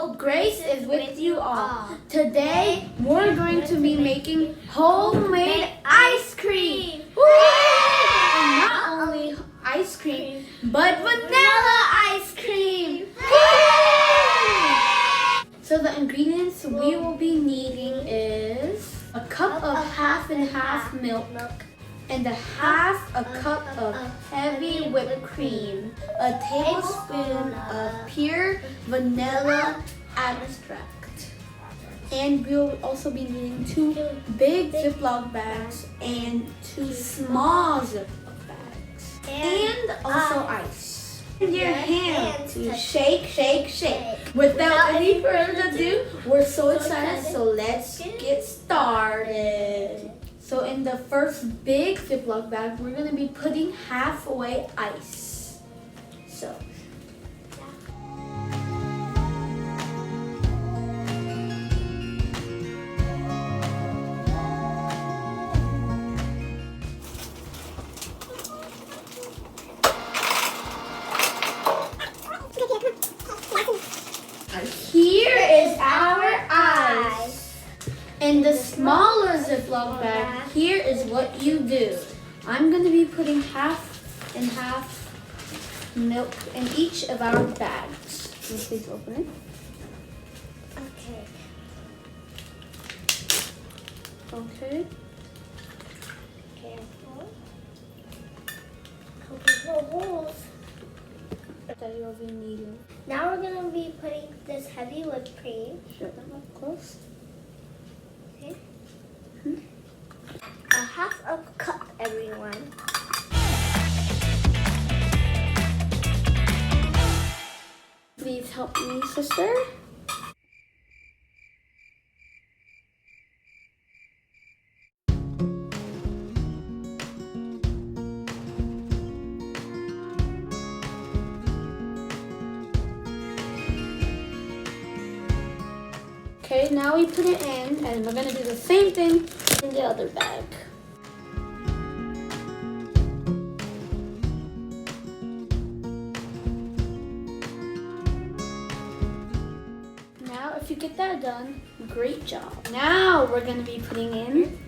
hope grace is with you all. Today, we're going to be making homemade ice cream. And not only ice cream, but vanilla ice cream. So the ingredients we will be needing is a cup of half and half milk, and a half a cup of heavy whipped cream, a tablespoon of pure vanilla extract, and we'll also be needing 2 big Ziploc bags and 2 small Ziploc bags, and also ice. In your hand to shake, shake, shake. Without any further ado, we're so excited, so let's get started. So in the first big Ziploc bag, we're going to be putting halfway ice. So. Here is our ice. In the smaller Ziploc bag, here is what you do. I'm going to be putting half and half milk in each of our bags. Can you please open it? Okay. Careful. Open the holes. That you'll be needing. Now we're going to be putting this heavy whipped cream. Show them up close. Okay. A half a cup, everyone. Please help me, sister. Okay, now we put it in, and we're going to do the same thing in the other bag. Now, if you get that done, great job. Now we're going to be putting in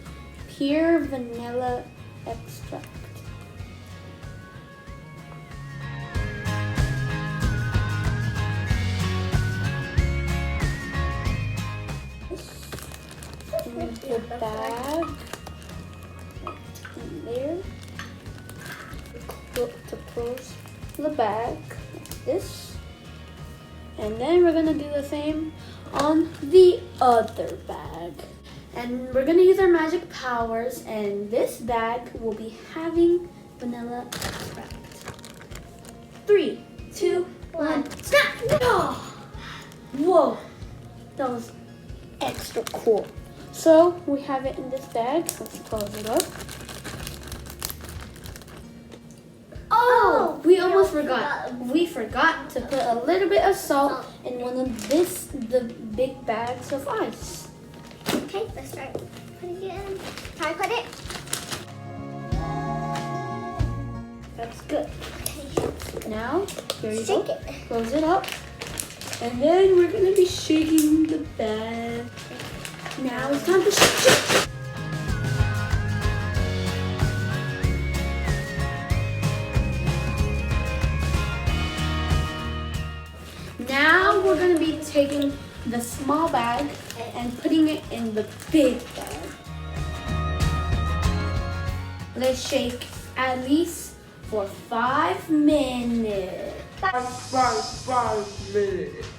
pure vanilla extract. The bag in there to close the bag like this, and then we're gonna do the same on the other bag, and we're gonna use our magic powers, and this bag will be having vanilla extract. 3, 2, 1, snap! Oh! Whoa, that was extra cool. So we have it in this bag. Let's close it up. Oh, we almost forgot. We forgot to put a little bit of salt in one of the big bags of ice. Okay, let's start putting it in. Can I put it? That's good. Okay. Now, here you Shake go. it. Close it up. And then we're going to be shaking the bag. Now it's time to shake. Now we're going to be taking the small bag and putting it in the big bag. Let's shake at least for 5 minutes. 5 minutes.